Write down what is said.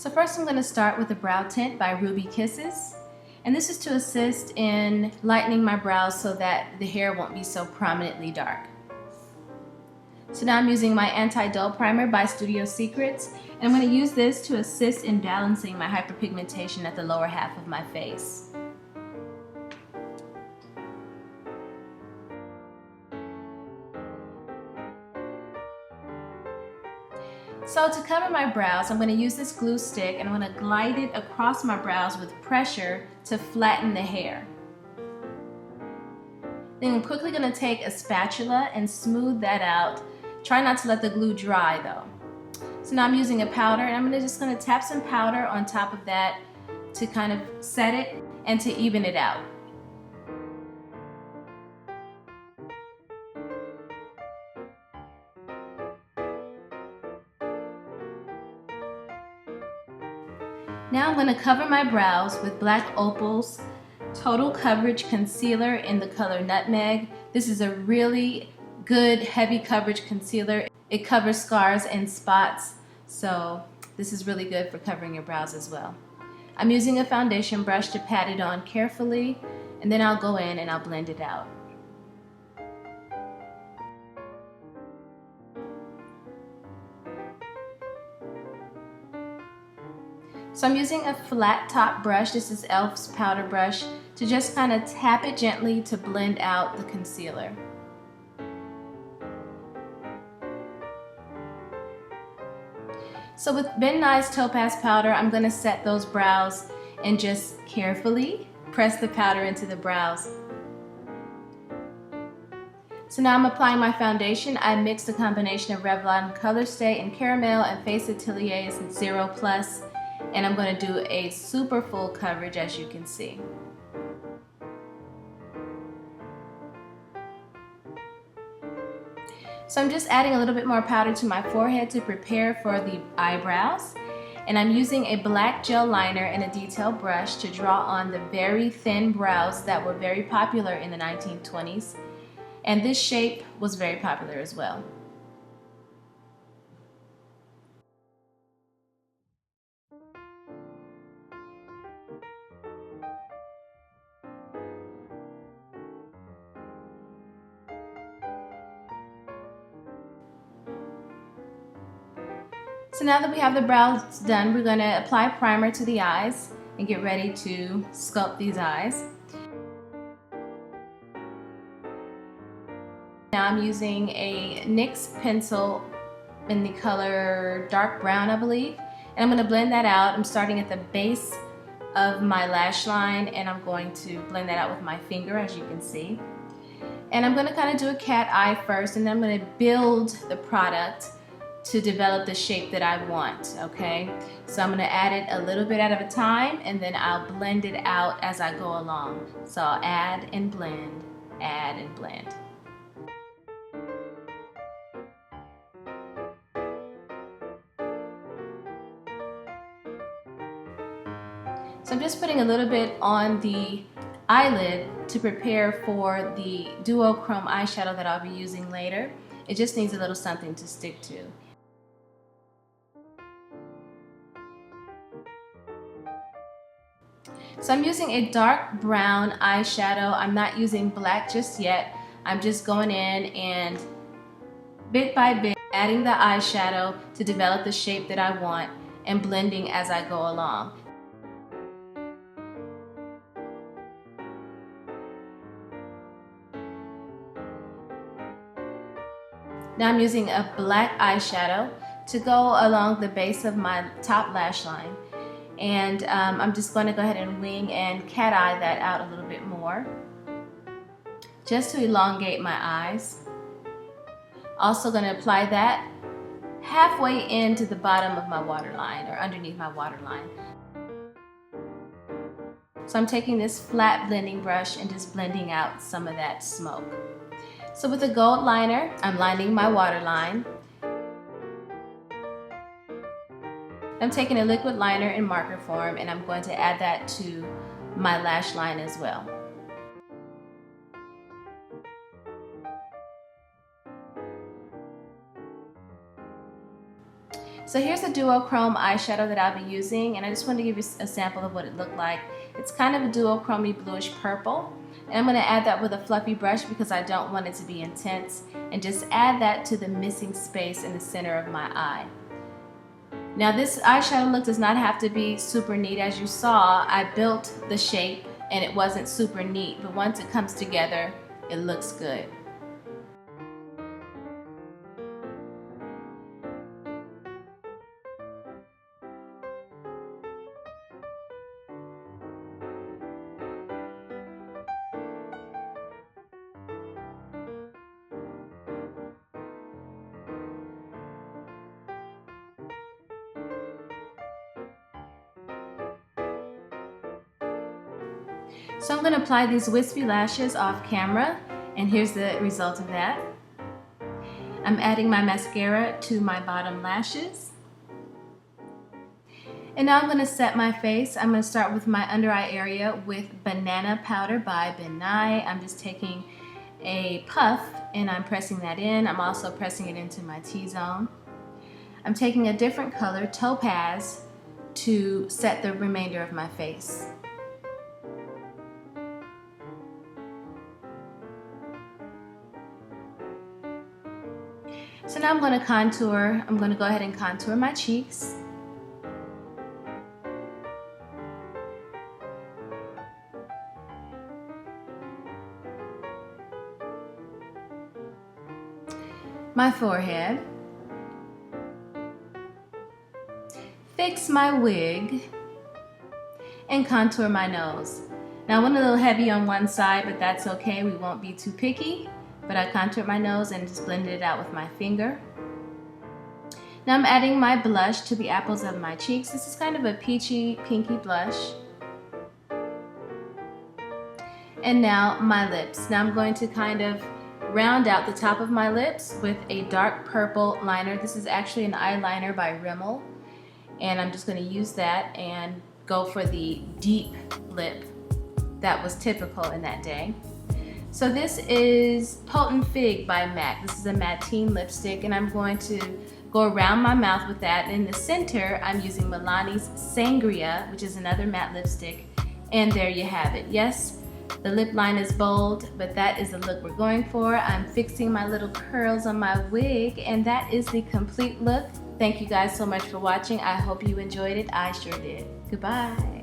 So first I'm going to start with the Brow Tint by Ruby Kisses. And this is to assist in lightening my brows so that the hair won't be so prominently dark. So now I'm using my Anti-Dull Primer by Studio Secrets. And I'm going to use this to assist in balancing my hyperpigmentation at the lower half of my face. So to cover my brows, I'm going to use this glue stick and I'm going to glide it across my brows with pressure to flatten the hair. Then I'm quickly going to take a spatula and smooth that out. Try not to let the glue dry though. So now I'm using a powder and I'm just going to tap some powder on top of that to kind of set it and to even it out. Now I'm going to cover my brows with Black Opal's Total Coverage Concealer in the color Nutmeg. This is a really good heavy coverage concealer. It covers scars and spots, so this is really good for covering your brows as well. I'm using a foundation brush to pat it on carefully, and then I'll go in and I'll blend it out. So I'm using a flat top brush, this is e.l.f.'s powder brush, to just kind of tap it gently to blend out the concealer. So with Ben Nye's Topaz powder, I'm going to set those brows and just carefully press the powder into the brows. So now I'm applying my foundation. I mixed a combination of Revlon Color Stay and Caramel and Face Atelier's 0+. And I'm going to do a super full coverage, as you can see. So I'm just adding a little bit more powder to my forehead to prepare for the eyebrows. And I'm using a black gel liner and a detail brush to draw on the very thin brows that were very popular in the 1920s. And this shape was very popular as well. So now that we have the brows done, we're going to apply primer to the eyes and get ready to sculpt these eyes. Now I'm using a NYX pencil in the color dark brown, I believe, and I'm going to blend that out. I'm starting at the base of my lash line and I'm going to blend that out with my finger, as you can see. And I'm going to kind of do a cat eye first, and then I'm going to build the product to develop the shape that I want, okay? So I'm going to add it a little bit at a time, and then I'll blend it out as I go along. So I'll add and blend, add and blend. So I'm just putting a little bit on the eyelid to prepare for the duochrome eyeshadow that I'll be using later. It just needs a little something to stick to. So I'm using a dark brown eyeshadow. I'm not using black just yet. I'm just going in and bit by bit adding the eyeshadow to develop the shape that I want and blending as I go along. Now I'm using a black eyeshadow to go along the base of my top lash line. And I'm just going to go ahead and wing and cat eye that out a little bit more, just to elongate my eyes. Also going to apply that halfway into the bottom of my waterline, or underneath my waterline. So I'm taking this flat blending brush and just blending out some of that smoke. So with a gold liner, I'm lining my waterline. I'm taking a liquid liner in marker form and I'm going to add that to my lash line as well. So here's a duochrome eyeshadow that I'll be using, and I just wanted to give you a sample of what it looked like. It's kind of a duochrome bluish purple, and I'm going to add that with a fluffy brush because I don't want it to be intense, and just add that to the missing space in the center of my eye. Now this eyeshadow look does not have to be super neat. As you saw, I built the shape and it wasn't super neat, but once it comes together, it looks good. So I'm going to apply these wispy lashes off camera, and here's the result of that. I'm adding my mascara to my bottom lashes. And now I'm going to set my face. I'm going to start with my under eye area with Banana Powder by Ben Nye. I'm just taking a puff and I'm pressing that in. I'm also pressing it into my T-zone. I'm taking a different color, Topaz, to set the remainder of my face. So now I'm going to contour. I'm going to go ahead and contour my cheeks. My forehead. Fix my wig. And contour my nose. Now I went a little heavy on one side, but that's okay. We won't be too picky. But I contoured my nose and just blended it out with my finger. Now I'm adding my blush to the apples of my cheeks. This is kind of a peachy, pinky blush. And now my lips. Now I'm going to kind of round out the top of my lips with a dark purple liner. This is actually an eyeliner by Rimmel. And I'm just going to use that and go for the deep lip that was typical in that day. So this is Potent Fig by MAC. This is a matte lipstick, and I'm going to go around my mouth with that. In the center, I'm using Milani's Sangria, which is another matte lipstick, and there you have it. Yes, the lip line is bold, but that is the look we're going for. I'm fixing my little curls on my wig, and that is the complete look. Thank you guys so much for watching. I hope you enjoyed it. I sure did. Goodbye.